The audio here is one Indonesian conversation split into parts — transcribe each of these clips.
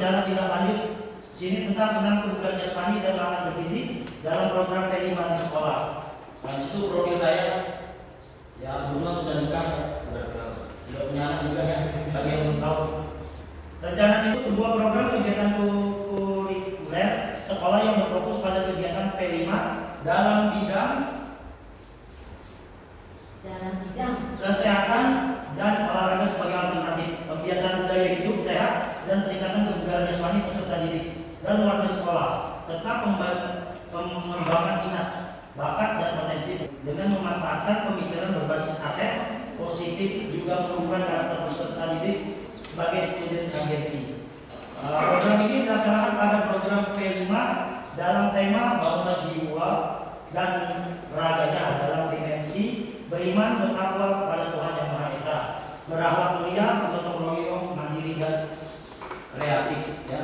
berjalan tindak lanjut di sini tentang senam kebugaran jasmani dan makan bergizi dalam program P5 di sekolah. Nah, itu profil saya. Ya, kebetulan sudah nikah ya. Sudah punya anak juga ya. Bagi yang belum tahu. Rencana itu sebuah program kegiatan kurikuler sekolah yang berfokus pada kegiatan P5 dalam bidang kesehatan dan olahraga sebagai alternatif, pembiasaan budaya hidup sehat dan peningkatan kebugaran jasmani peserta didik dan warga sekolah, serta pengembangan minat, bakat dan potensi dengan memanfaatkan pemikiran berbasis aset positif, juga menumbuhkan karakter peserta didik sebagai student agency. Program ini dilaksanakan pada program P5 dalam tema bangunlah jiwa dan raganya dalam dimensi beriman, bertakwa kepada Tuhan Yang Maha Esa, berakhlak mulia, bergotong royong, mandiri dan kreatif. Ya.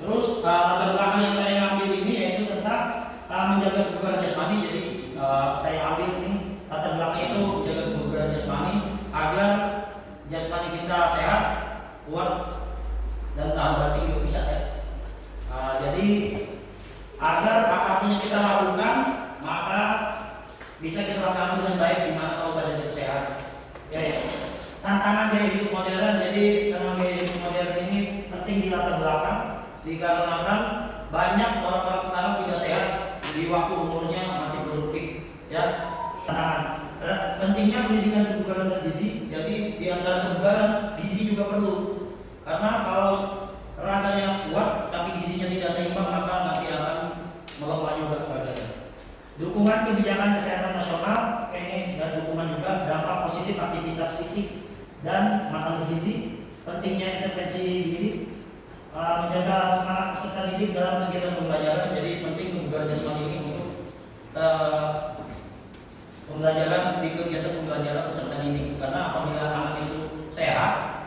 Terus latar belakang yang saya ambil ini yaitu tentang menjaga kebugaran jasmani. Jadi saya ambil ini latar belakang itu menjaga kebugaran jasmani agar jasmani kita sehat, kuat dan tahan banting juga bisa ya. Jadi agar apapun yang kita lakukan maka bisa kita laksanakan dengan baik di mana kalau badan kita sehat. Ya. Tantangan gaya hidup modern. Jadi tantangan gaya hidup modern ini penting di latar belakang dikarenakan banyak orang-orang sekarang tidak sehat di waktu umurnya masih produktif. Ya. Tantangan. Pentingnya pendidikan kebugaran dan gizi. Jadi di antara kebugaran gizi juga perlu. Karena kalau raganya kuat tapi gizinya tidak seimbang maka nanti akan melemah juga raganya. Dukungan kebijakan kesehatan nasional ini dan dukungan juga dampak positif aktivitas fisik dan makan bergizi, pentingnya intervensi diri, menjaga semangat peserta didik dalam kegiatan pembelajaran. Jadi penting kebugaran jasmani ini untuk pembelajaran di kegiatan pembelajaran peserta didik, karena apabila anak itu sehat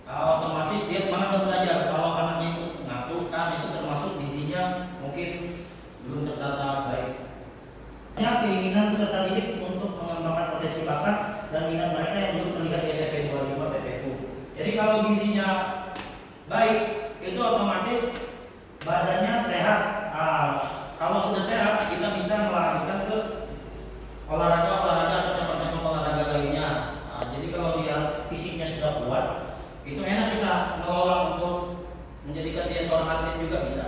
otomatis dia semangat belajar. Kalau anaknya itu ngantuk kan itu termasuk gizinya mungkin belum tertata baik. Keinginan peserta didik untuk mengembangkan potensi bakat dan minat mereka yang belum terlihat di SMP 25 PPU. Jadi kalau gizinya baik itu otomatis badannya sehat. Kalau sudah sehat kita bisa melarikan ke olahraga atau cabang-cabang olahraga lainnya. Jadi kalau dia fisiknya sudah kuat itu enak kita ngelola untuk menjadikan dia seorang atlet juga bisa.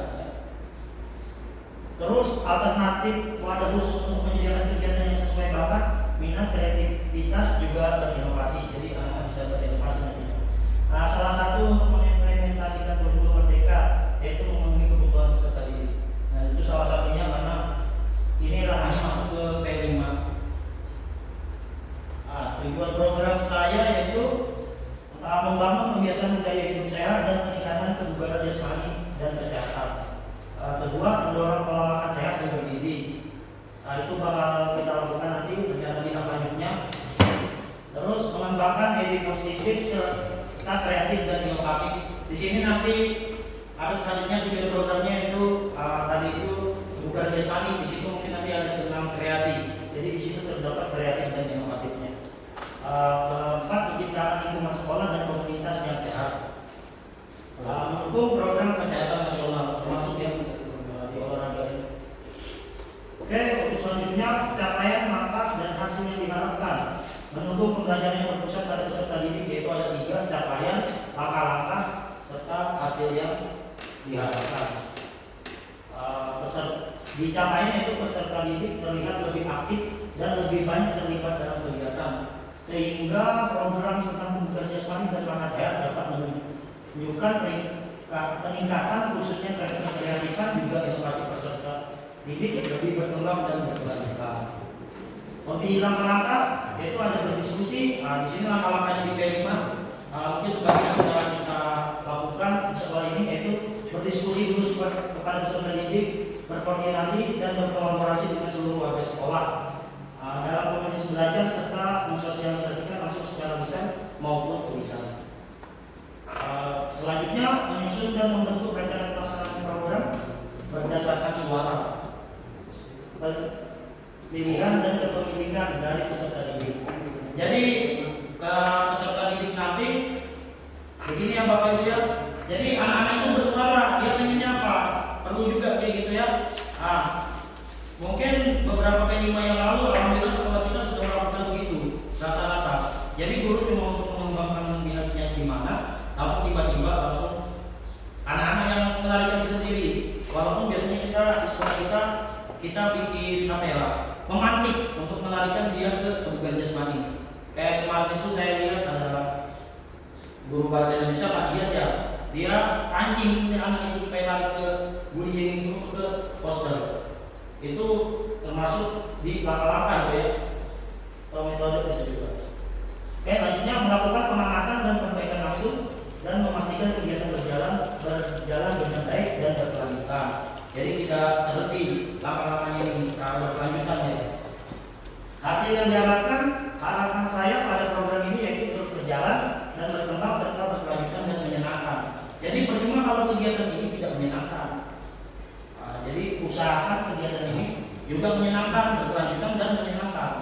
Terus alternatif wadah khusus untuk menyediakan kegiatan yang sesuai bakat, minat, kreativitas juga berinovasi. Jadi anak bisa berinovasi nantinya. Salah satu untuk mengimplementasikan kurikulum merdeka yaitu memenuhi kebutuhan peserta didik. Nah itu salah satunya karena ini ranahnya masuk ke P5. Tujuan program saya yaitu membangun pembiasaan budaya hidup sehat dan peningkatan kebugaran jasmani dan kesehatan. Kedua, mendorong pola makan sehat dan bergizi. Itu bakal kita lakukan nanti rencana tindak lanjutnya. Terus mengembangkan ide positif serta kreatif dan inovatif. Di sini nanti ada selanjutnya tujuan programnya itu tadi itu kebugaran jasmani. Di situ mungkin nanti ada senam kreasi. Jadi di situ terdapat kreatif dan inovatifnya. Keempat, menciptakan lingkungan sekolah dan komunitas yang sehat. Mendukung program kesehatan nasional termasuk yang di olahraga. Oke, untuk selanjutnya capaian, manfaat dan hasil yang diharapkan. Mendukung pembelajaran yang berpusat pada peserta didik yaitu ada 3 capaian, langkah-langkah serta hasil yang diharapkan. Di capaian itu peserta didik terlihat lebih aktif dan lebih banyak terlibat dalam kegiatan, sehingga program senam kebugaran jasmani dan makan sehat dapat menunjukkan peningkatan khususnya kreatifan juga inovasi peserta didik lebih berkembang dan berkelanjutan. Di langkah-langkah yaitu ada berdiskusi. Di sini langkah-langkahnya di P5 mungkin sebagian sudah kita lakukan di sekolah ini, yaitu berdiskusi dulu kepada peserta didik, berkoordinasi dan berkolaborasi dengan seluruh warga sekolah dalam komunitas belajar serta mensosialisasikan langsung secara lisan maupun tulisan. Selanjutnya menyusun dan membentuk rencana pelaksanaan program berdasarkan suara, pilihan dan kepemilikan dari peserta didik. Jadi peserta didik nanti begini ya Bapak Ibu ya. Jadi beberapa P5 yang lalu, alhamdulillah sekolah kita sudah melakukan begitu rata-rata. Jadi guru cuma untuk mengembangkan minatnya di mana, langsung tiba-tiba langsung anak-anak yang melarikan diri sendiri. Walaupun biasanya kita di sekolah kita bikin apa ya, memantik untuk melarikan dia ke kebugaran jasmani. Kayak kemarin itu saya lihat ada guru bahasa Indonesia Pak Dian ya, dia pancing si anak itu supaya lari ke bullying itu ke poster. Itu termasuk di langkah-langkah itu ya, atau metode bisa juga. Oke, lanjutnya melakukan pengamatan dan perbaikan langsung dan memastikan kegiatan berjalan dengan baik dan berkelanjutan. Jadi tidak terhenti langkah-langkah ini berkelanjutan ya. Hasil yang diharapkan, harapan saya pada program ini yaitu terus berjalan dan berkembang serta berkelanjutan dan menyenangkan. Jadi percuma kalau kegiatan ini tidak menyenangkan. Jadi usahakan kegiatan ini juga menyenangkan, berkelanjutan dan menyenangkan.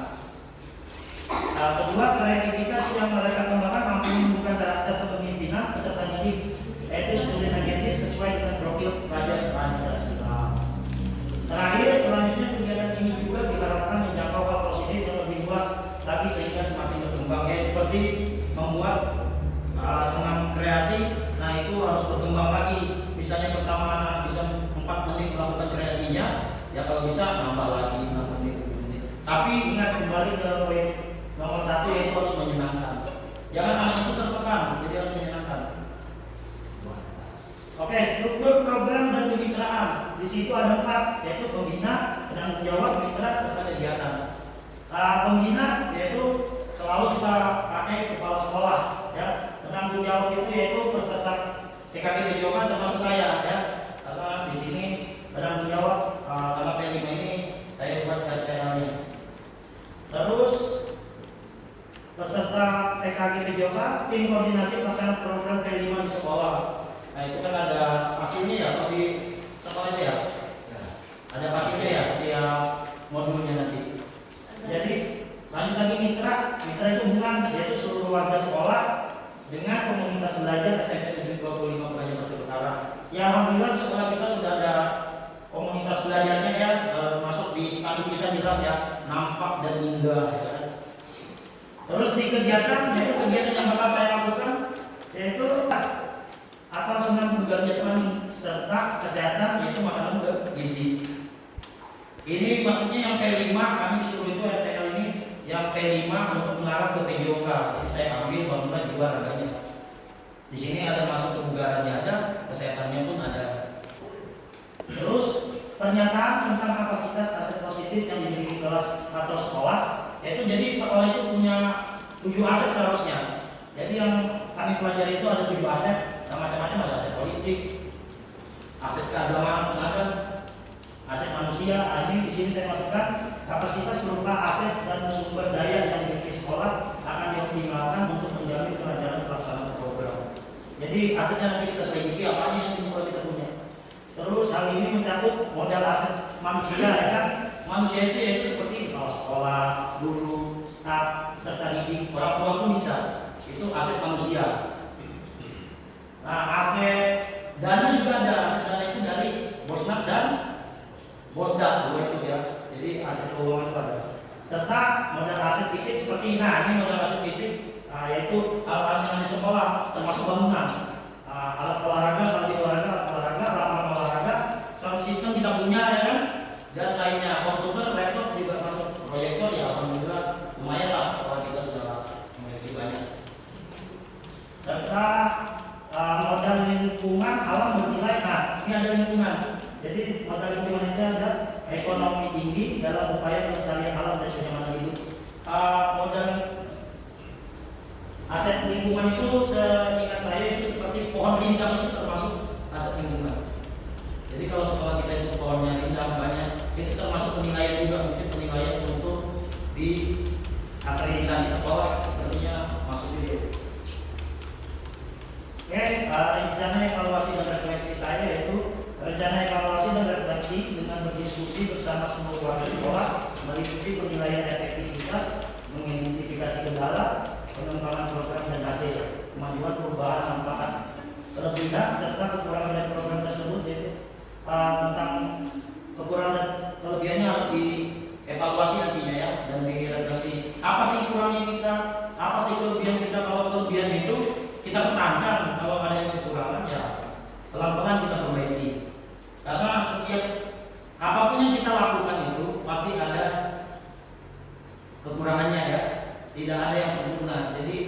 Kedua, kreativitas yang mereka kembangkan mampu menumbuhkan karakter kepemimpinan peserta didik, yaitu student agency sesuai dengan profil pelajar Pancasila. Terakhir, selanjutnya kegiatan ini juga diharapkan menjangkau hal positif yang lebih luas lagi sehingga semakin berkembang. Ya seperti membuat senam kreasi, nah itu harus berkembang lagi. Misalnya pertama anak bisa 4 menit melakukan kreasinya, ya kalau bisa nambah lagi 6 menit, 7 menit. Tapi ingat kembali ke poin nomor 1 yaitu harus menyenangkan. Jangan anak itu tertekan, jadi harus menyenangkan. Oke, struktur program dan kemitraan. Di situ ada 4, yaitu pembina, penanggung jawab, mitra, serta kegiatan. Pembina yaitu selalu kita pakai kepala sekolah, ya. Penanggung jawab itu yaitu peserta PKK PJOK termasuk saya, ya. Karena di sini penanggung jawab karena P5 ini saya buat RTL-nya. Terus peserta PKK PJOK, tim koordinasi pelaksanaan program P5 di sekolah. Nah itu kan ada pastinya ya kalau di sekolah itu ya. Ada pastinya ya setiap modulnya nanti. Jadi lanjut lagi mitra itu hubungan yaitu seluruh warga sekolah dengan komunitas belajar SMP Negeri 25 Penajam Pasir Utara. Ya alhamdulillah sekolah kita sudah ada komunitas belajarnya ya, masuk di spanduk kita jelas ya, nampak dan indah ya kan. Terus di kegiatan, yaitu kegiatan yang bakal saya lakukan yaitu atau senam kebugaran jasmani serta kesehatan yaitu makanan bergizi. Ini maksudnya yang P5 kami disuruh itu RTL ini yang P5 untuk mengarah ke PJOK. Jadi saya ambil bangunan jiwa raganya. Di sini ada masuk kebugarannya ada, kesehatannya pun ada. Terus pernyataan tentang kapasitas aset positif yang dimiliki kelas atau sekolah, yaitu jadi sekolah itu punya 7 aset seharusnya. Jadi yang kami pelajari itu ada 7 aset. Macam-macam, ada aset politik, aset keagamaan ada, aset manusia. Ini di sini saya masukkan kapasitas berupa aset dan sumber daya yang dimiliki sekolah akan dioptimalkan untuk menjamin kelancaran pelaksanaan program. Jadi asetnya nanti kita selidiki apa aja yang di sekolah kita punya. Terus hal ini mencakup modal aset manusia ya kan. Manusia itu yaitu seperti kepala sekolah, guru, staf, serta didik, orang tua pun bisa. Itu aset manusia. Nah, aset dana juga ada. Aset dana itu dari Bosnas dan Bosda, dua itu ya. Jadi aset keuangan itu ada. Serta modal aset fisik seperti ini modal aset fisik yaitu alat-alat yang di sekolah termasuk bangunan, alat olahraga, bagi olahraga, lapangan olahraga, sound system kita punya ya kan, dan lainnya, komputer, laptop juga masuk, proyektor ya alhamdulillah lumayan lah sekolah kita sudah memiliki banyak. Serta modal lingkungan alam bernilai. Nah, ini ada lingkungan. Jadi modal lingkungan itu ada ekonomi tinggi dalam upaya pelestarian alam dan kenyamanan hidup. Modal aset lingkungan itu seingat saya itu seperti pohon rindang itu termasuk aset lingkungan. Jadi kalau sekolah kita itu pohonnya rindang banyak, itu termasuk penilaian juga, mungkin penilaian untuk di akreditasi sekolah sepertinya masuk itu. Oke, rencana evaluasi dan refleksi saya yaitu rencana evaluasi dan refleksi dengan berdiskusi bersama semua warga sekolah, meliputi penilaian efektivitas, mengidentifikasi kendala, pengembangan program dan hasil, kemajuan perubahan manfaat, kelebihan serta kekurangan dari program tersebut. Yaitu tentang kekurangan dan kelebihannya harus dievaluasi usahakan kalau ada yang kekurangan ya pelan-pelan kita perbaiki. Karena setiap apapun yang kita lakukan itu pasti ada kekurangannya ya. Tidak ada yang sempurna. Jadi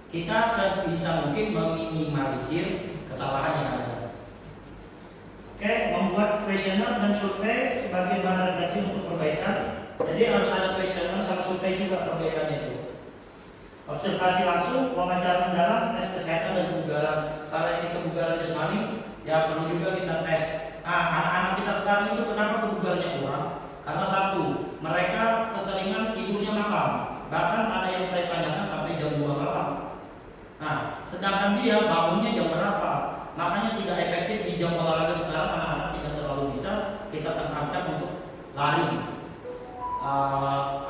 kita sebisa mungkin meminimalisir kesalahan yang ada. Oke, membuat kuesioner dan survei sebagai bahan redaksi untuk perbaikan. Jadi harus ada kuesioner sama survei juga perbaikannya itu. Observasi langsung, wawancara mendalam, tes kesehatan dan kebugaran. Kalau ini kebugaran jasmani, ya perlu juga kita tes. Nah, anak-anak kita sekarang itu kenapa kebugarannya kurang? Karena satu, mereka keseringan tidurnya malam. Bahkan ada yang saya tanyakan sampai jam 2 malam. Nah, sedangkan dia bangunnya jam berapa? Makanya tidak efektif di jam olahraga sekarang, anak-anak tidak terlalu bisa kita tekankan untuk lari.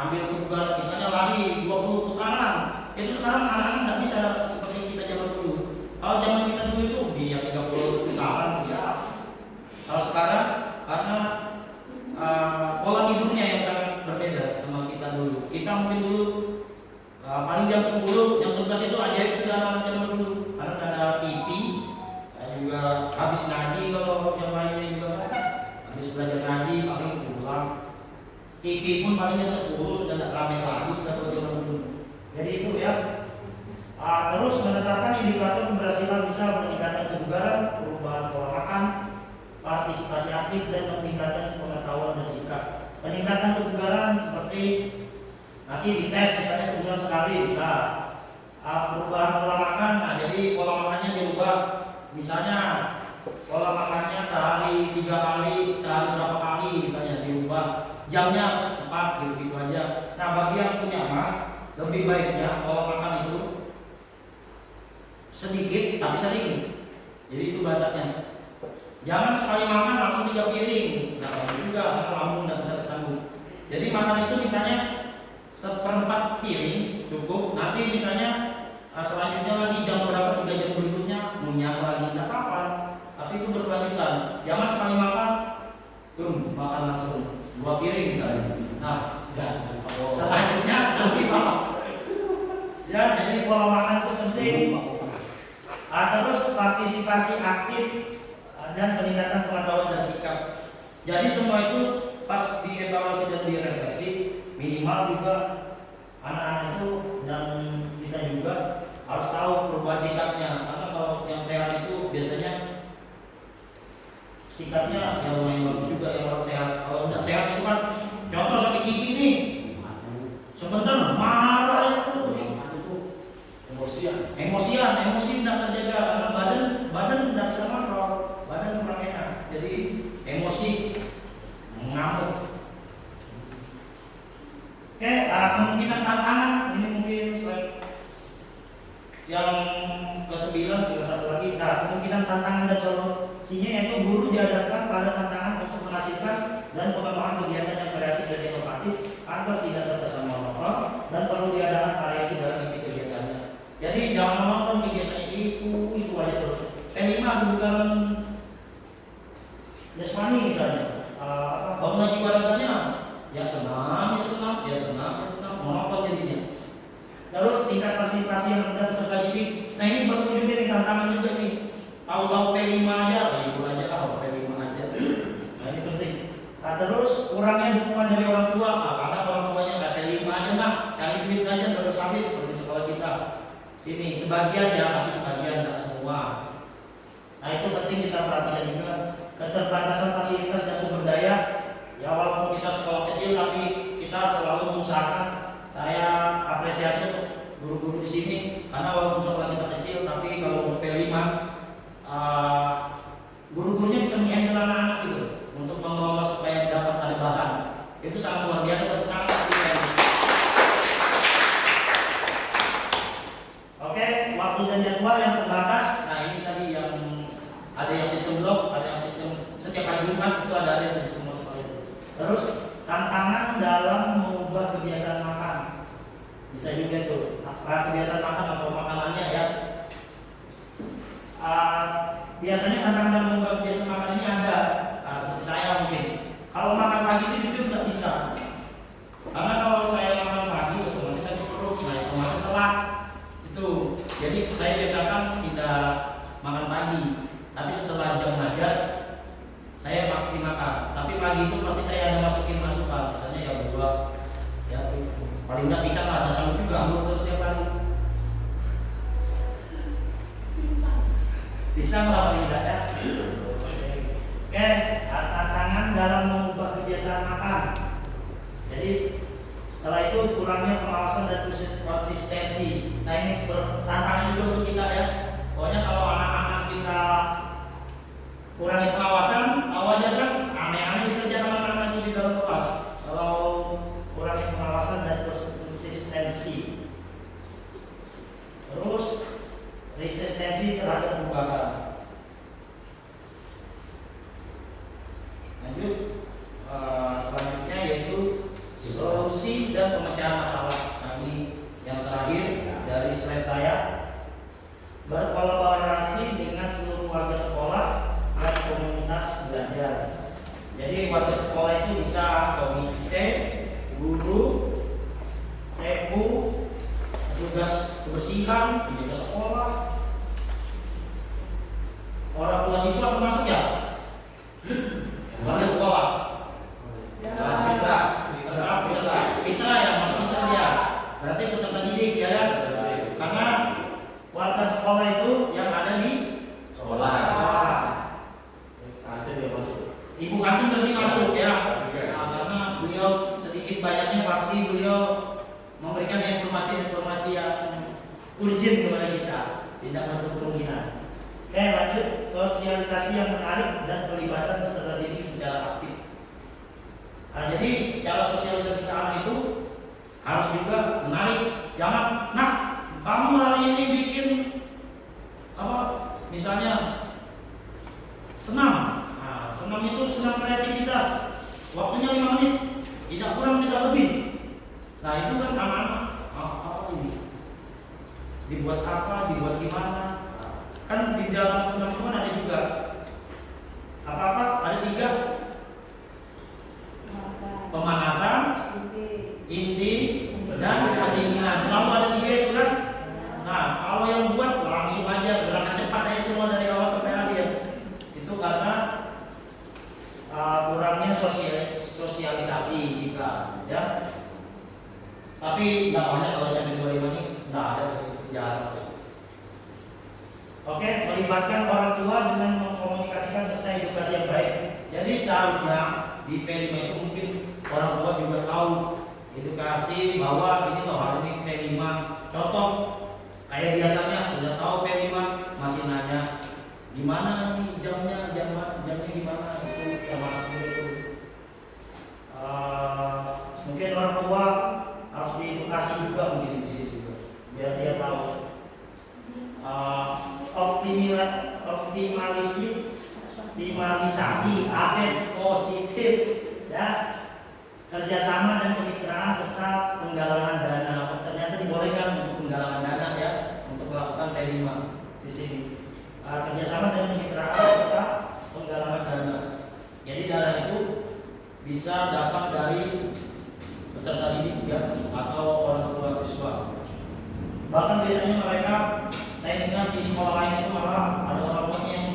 Ambil kebugaran misalnya lari 20 putaran. Itu sekarang anak-anak tidak bisa seperti kita zaman dulu. Kalau zaman kita dulu itu dia 30 putaran siap. Kalau sekarang karena pola tidurnya yang sangat berbeda sama kita dulu. Kita mungkin dulu paling jam 10, jam 11 itu ajaib sudah anak zaman dulu. Karena ada TV, juga habis ngaji kalau yang lainnya juga habis belajar ngaji paling pulang. TV pun paling jam 10 sudah tidak ramai lagi sudah zaman dulu. Jadi itu ya. Terus menetapkan indikator keberhasilan bisa meningkatkan kebugaran, perubahan pola makan, partisipasi aktif dan meningkatkan pengetahuan dan sikap. Peningkatan kebugaran seperti nanti dites misalnya sebulan sekali bisa. Perubahan pola makan, nah jadi pola makannya diubah. Misalnya pola makannya sehari 3 kali, sehari berapa kali misalnya diubah. Jamnya harus tepat gitu aja. Nah bagi yang punya mah lebih baiknya pola makan itu sedikit tapi sering. Jadi itu bahasanya. Jangan sekali makan langsung 3 piring. Nah bagus juga karena lambung tidak bisa tersambung. Jadi makan itu misalnya 1/4 piring cukup. Nanti misalnya selanjutnya lagi jam berapa 3 jam berikutnya munyah lagi tidak apa-apa. Tapi itu berkelanjutan. Jangan sekali makan, makan langsung 2 piring misalnya. Nah, selanjutnya nanti apa? Ya, jadi pola makan itu penting. Terus partisipasi aktif dan peningkatan pengetahuan dan sikap. Jadi semua itu pas dievaluasi dan direfleksi, minimal juga anak-anak itu dan kita juga harus tahu perubahan sikapnya. Karena kalau yang sehat itu biasanya sikapnya yang lumayan bagus juga yang orang sehat. Kalau tidak sehat itu kan contoh sakit gigi nih, sebentar marah itu, emosi tidak terjaga karena badan tidak bisa kontrol, badan kurang enak, jadi emosi ngamuk. Oke, kemungkinan tantangan ini mungkin slide yang ke-9 juga satu lagi. Nah, kemungkinan tantangan dan solusinya yaitu guru dihadapkan pada tantangan untuk menghasilkan dan pengembangan kegiatan yang kreatif dan inovatif agar tidak terkesan monoton dan perlu diadakan variasi dalam inti kegiatannya. Jadi jangan menonton kegiatan itu aja terus. Kelima, kebugaran jasmani misalnya. Bangunan jiwa raganya ya senam, monoton jadinya. Terus tingkat partisipasi yang rendah peserta didik. Nah ini perlu juga nih tantangan juga nih. Tahu-tahu P5 aja, libur aja lah, P5 aja. Nah ini penting. Nah, terus kurangnya dukungan dari orang tua. Karena orang tuanya nggak P5 aja nak, cari duit aja terus sambil seperti sekolah kita. Sini sebagian ya, tapi sebagian tidak semua. Nah itu penting kita perhatikan juga. Keterbatasan fasilitas dan sumber daya. Ya walaupun kita sekolah kecil, tapi kita selalu mengusahakan. Saya apresiasi guru-guru di sini karena walaupun sekolah kita kecil, tapi kalau P5 guru-gurunya bisa menghandle anak-anak gitu untuk mengelola supaya dapat ada bahan. Itu sangat luar biasa tepuk tangan. Oke, waktu dan jadwal yang terbatas. Nah ini tadi yang ada yang sistem blok, ada yang sistem setiap hari Jumat itu ada yang semua sekolah itu. Terus tantangan dalam mengubah kebiasaan makan. Bisa juga itu kebiasaan makan atau makanannya ya. Biasanya tantangan dalam mengubah kebiasaan makan ini ada. Seperti saya mungkin. Kalau makan pagi itu jujur nggak bisa. Karena kalau saya makan pagi otomatis saya perut, nah otomatis telat. Itu. Jadi saya biasakan tidak pagi itu pasti saya ada masukin masukan, misalnya ya buah, ya paling nggak pisang lah, dan sanggup juga anggur terus setiap hari. Pisang lah paling nggak ya. Oke, tantangan dalam mengubah kebiasaan makan. Jadi setelah itu kurangnya pengawasan dan konsistensi. Nah ini tantangan juga untuk kita ya. Pokoknya kalau anak-anak kita kurangi pengawasan, tahu aja kan aneh-aneh dikerjakan anak-anak itu di dalam kelas. Kalau kurangi pengawasan dan konsistensi, terus resistensi terhadap perubahan. Lanjut, selanjutnya yaitu solusi dan pemecahan masalah. Nah ini yang terakhir dari slide saya. Berkolaborasi dengan seluruh warga sekolah dan komunitas belajar. Jadi warga sekolah itu bisa komite, guru, TU, tugas kebersihan, penjaga sekolah, orang tua siswa termasuk ya, warga sekolah. Mitra ya, masuk mitra dia. Berarti peserta didik ya kan? Karena warga sekolah itu yang ada di sekolah. Ibu kantin berarti masuk ya. Nah, karena beliau sedikit banyaknya pasti beliau memberikan informasi-informasi yang urgent kepada kita, tidak menutup kemungkinan. Oke, lanjut, sosialisasi yang menarik dan pelibatan peserta didik secara aktif. Nah, jadi cara sosialisasi ke anak itu harus juga menarik. Jangan, nah kamu hari ini bikin apa? Misalnya senam. Nah, senam itu senam kreativitas. Waktunya 5 menit, tidak kurang tidak lebih. Nah itu kan anak-anak apa ini? Dibuat apa? Dibuat gimana? Kan di dalam senam itu kan ada juga apa-apa? Ada 3. Pemanasan, inti, dan pendinginan. Selalu ada 3 itu kan. Nah kalau yang buat langsung aja gerakan cepat aja semua dari awal sampai akhir. Itu karena kurangnya sosialisasi kita, ya. Tapi nggak banyak kalau sampai 25 ini nggak ada jarang. Oke, melibatkan orang tua dengan mengkomunikasikan serta edukasi yang baik. Jadi seharusnya di P5 itu mungkin orang tua juga tahu edukasi bahwa ini loh hari ini P5. Contoh kayak biasanya sudah tahu P5 masih nanya gimana nih jamnya gimana itu termasuk itu. Mungkin orang tua harus diedukasi juga mungkin di sini juga biar dia tahu. Optimalisasi aset positif ya, kerjasama dan kemitraan serta penggalangan dana. Ternyata dibolehkan untuk penggalangan dana ya, untuk melakukan P5 di sini. Kerjasama dan kemitraan serta penggalangan dana. Jadi dana itu bisa dapat dari peserta didik ya, atau orang tua siswa. Bahkan biasanya mereka, saya dengar di sekolah lain itu malah ada orang tua yang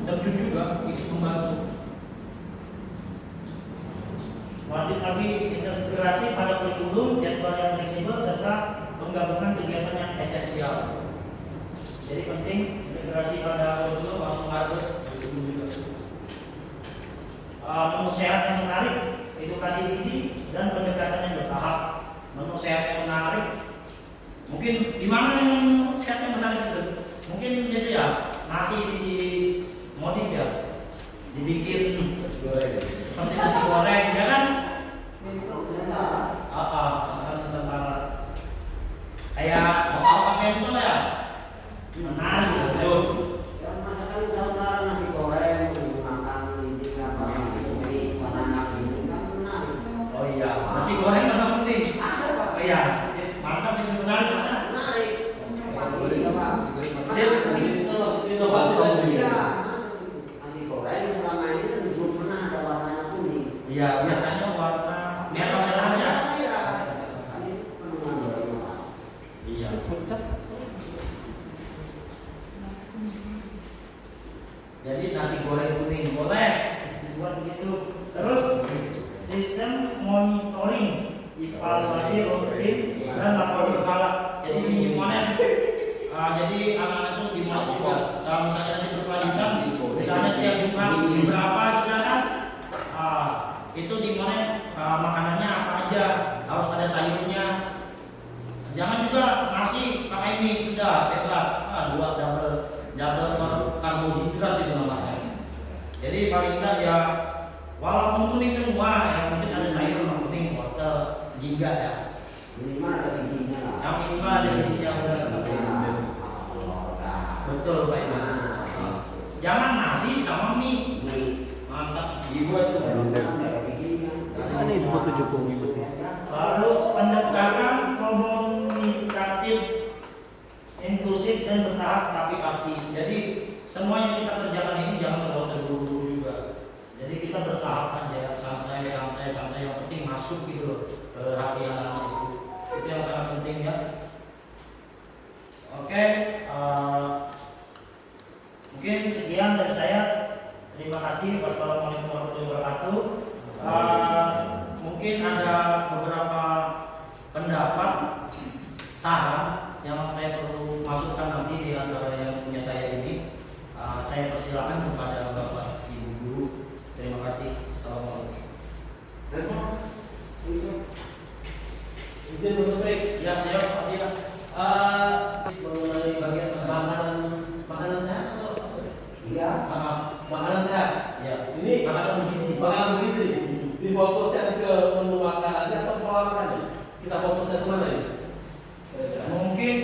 terjun juga ikut membantu. Lanjut lagi, integrasi pada kurikulum, jadwal yang fleksibel serta penggabungan kegiatan yang esensial. Jadi penting integrasi pada kurikulum langsung ada kurikulum juga. Menu sehat yang menarik, edukasi gizi dan pendekatan yang bertahap. Menu sehat yang menarik, mungkin gimana yang sehat yang menarik itu? Mungkin jadi ya nasi di modif ya, dibikin seperti nasi goreng, ya kan? Masakan Nusantara. Kayak bakal pakai itu ya, menarik betul. Yang masakan Nusantara nasi goreng, makan ini apa ini banana ini kan menarik. Oh iya, nasi goreng warna kuning. Ada Pak. Oh iya, sip, mantap itu menarik. Menarik. Sip, Inovasi tadi. Iya. Nasi goreng selama ini kan belum pernah ada warnanya kuning. iya biasanya warna merah aja. Iya. Jadi nasi goreng kuning boleh dibuat begitu. Terus sistem monitoring, evaluasi rutin dan lapor berkala. Jadi dimonet. Jadi anak-anak itu dimonet juga. Kalau misalnya nanti berkelanjutan, misalnya setiap Jumat berapa kita kan, itu dimonet makanannya apa aja, harus ada sayurnya. Jangan juga nasi pakai mie sudah bebas. Dua double karbohidrat itu namanya. Jadi paling tidak ya walaupun kuning semua, yang mungkin ada sayur kuning, wortel, jingga ya. Minimal ada gizinya lah. Yang minimal ada gizinya udah. Betul Pak Iman. Jangan nasi sama mie. Mantap. Dibuat itu. Ada itu foto Jokowi masih. Lalu pendekatan komunikatif, inklusif dan bertahap tapi pasti. Jadi semua yang kita kerjakan ini jangan terlalu terburu-buru juga. Jadi kita bertahap aja, santai. Yang penting masuk gitu loh ke hati anak-anak itu. Itu yang sangat penting ya. Oke, mungkin sekian dari saya. Terima kasih. Wassalamualaikum warahmatullahi wabarakatuh. Mungkin ada beberapa pendapat, saran yang saya perlu masukkan nanti di antara yang punya saya ini. Saya persilakan kepada Bapak Ibu Guru. Terima kasih. Assalamualaikum. Izin untuk break. Ya siap Pak Dia. Mengenai bagian makanan sehat atau apa ya? Iya. Makanan sehat. Ya. Ini Makanan bergizi. makanan bergizi. Difokuskan ke menu makanannya atau pola makannya? Kita fokuskan kemana ini? Mungkin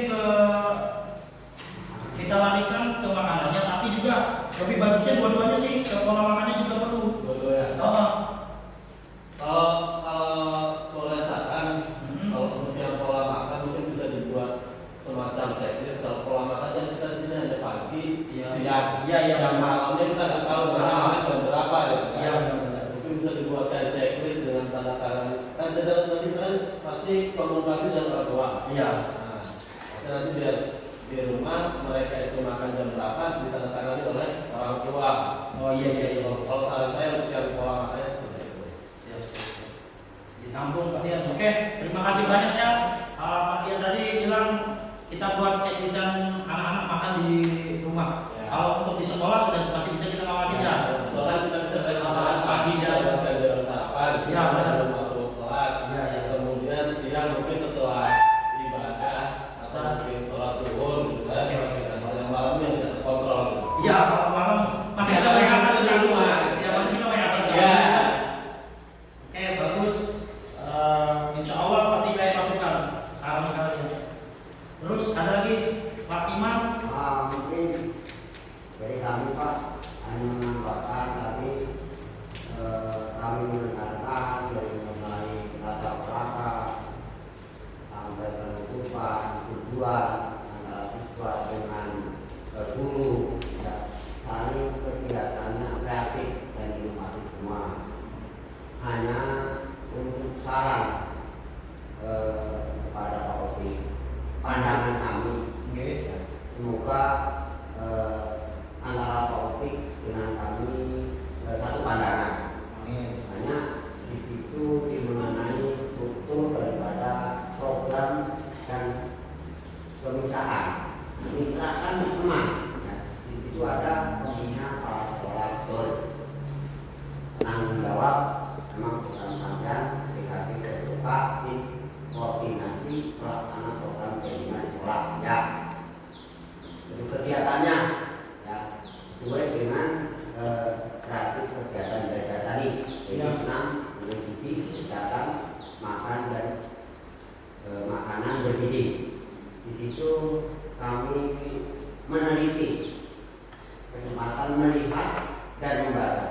kita larikan ke makanannya, tapi juga lebih bagusnya dua-duanya sih, ke pola makannya juga perlu. Dua-dua ya. Kalau boleh saran, kalau untuk yang pola makan mungkin bisa dibuat semacam checklist. Kalau pola makan kan kita di sini hanya pagi, siang, yang malamnya kita nggak tahu makan jam berapa gitu kan. Iya benar. Mungkin bisa dibuatkan checklist dengan tanda tangan. Kan nanti kan pasti komunikasi dengan orang tua. Iya. Nah, maksudnya nanti biar di rumah mereka itu makan jam berapa ditandatangani oleh orang tua. Oh iya. Kalau saran saya untuk yang pola makannya seperti itu. Siap. Ditampung Pak Dian. Oke, terima kasih banyak ya. Pak Dian tadi bilang kita buat checklistan anak-anak makan di rumah. Ya. Kalau untuk di sekolah sudah masih bisa kita ngawasin ya. Soalnya kita bisa belajar Masalah masalah pagi pagi dan dan bisa jalan sarapan. Ya, benar. Sebelum masuk kelas. Ya. Kemudian siang mungkin setelah ibadah atau mungkin sholat zuhur gitu kan. Oke. Dan yang malam yang kita kontrol. Iya, malam masih kita WA satu di rumah. Ya, masih kita WA satu. Ya. Oke, bagus. Insya Allah pasti saya masukkan saran kalian. Terus ada lagi Pak Iman. Mungkin dari kami Pak hanya menambahkan tadi kami mendengarkan dari mulai latar belakang sampai penutupan tujuan antara siswa dengan guru, ya, saling kegiatannya kreatif dan inovatif semua. Hanya untuk saran kepada Pak Opi, pandangan kami. Oke. Semoga antara Pak Opik dengan kami satu pandangan. Amin. Hanya di situ mengenai struktur daripada program dan kemitraan. Kemitraan teman. Ya. Di situ ada pembina kepala sekolah betul. Tanggung jawab memang program sampean PKP terbuka di koordinasi pelaksana program pembina di sekolah. Ya. Untuk kegiatannya ya sesuai dengan kreatif kegiatan belajar tadi, yaitu senam, mengikuti kesehatan, makan dan makanan bergizi. Di situ kami meneliti kesempatan melihat dan membaca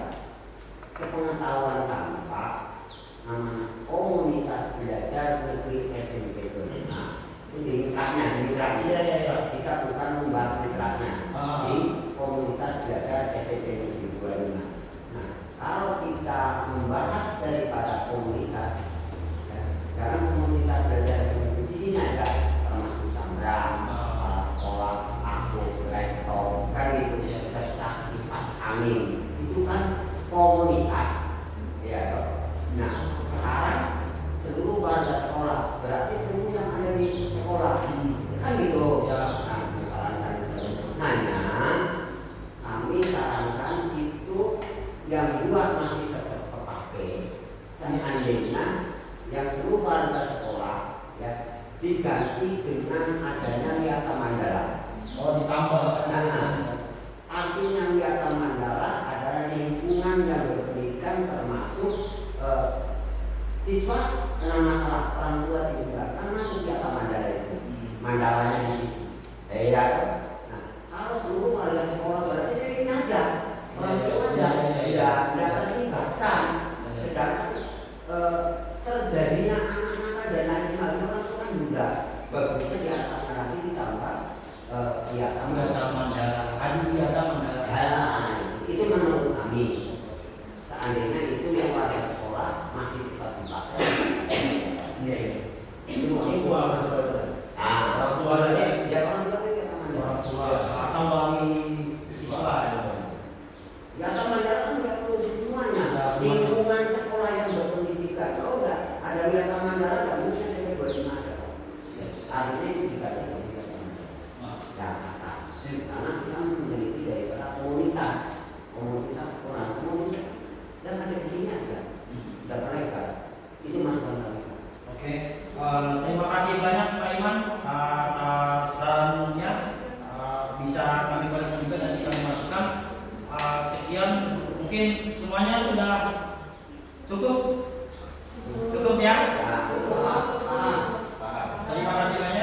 kepengetahuan kami Pak, namanya komunitas belajar negeri SMP Berlina. Itu di mitranya. Iya. Kita bukan membahas mitranya di komunitas belajar SMP Negeri 25. Nah, kalau kita membahas daripada komunitas, ya, karena komunitas belajar SMP di sini ada termasuk Sambrang, kepala sekolah, aku, rektor, kan itu serta kipas angin. Itu kan komunitas, ya. Nah, sekarang seluruh warga sekolah berarti seluruh yang ada di sekolah kan gitu. Ya. Nah, misalkan hanya kami sarankan itu yang dua masih tetap terpakai. Seandainya yang seluruh warga sekolah ya diganti dengan adanya Wiyata Mandala. Oh, ditambah kan? Artinya Wiyata Mandala adalah lingkungan yang berpendidikan termasuk siswa karena masalah orang tua ditinggalkan masuk Wiyata Mandala itu. Mandalanya di situ. Ya kan? Nah, kalau seluruh warga sekolah berarti ini aja orang tua tidak terlibatkan. Sedangkan terjadinya anak-anak dan lain sebagainya orang tua kan juga bagusnya di atas lagi ditambah Wiyata Mandala. Adi Wiyata Mandala. Ya, itu menurut kami. Seandainya itu yang warga sekolah masih tetap dipakai. Iya. Itu Orang tua betul-betul. orang tua ya orang tua itu Orang tua atau wali siswa. Wiyata Mandala kan tidak perlu semuanya. Ya, semuanya. Lingkungan sekolah yang berpendidikan. Kalau enggak ada Wiyata Mandala nggak mungkin sampai 25 ada. Artinya itu juga ada Wiyata Mandala. Ya, karena kita memiliki daripada komunitas sekolah komunitas dan ada di sini aja dan mereka ini masukan kami. Oke, terima kasih banyak Pak Iman atas sarannya. Bisa kami koreksi juga nanti kami masukkan. Sekian, mungkin semuanya sudah cukup ya. Ya, Terima kasih banyak.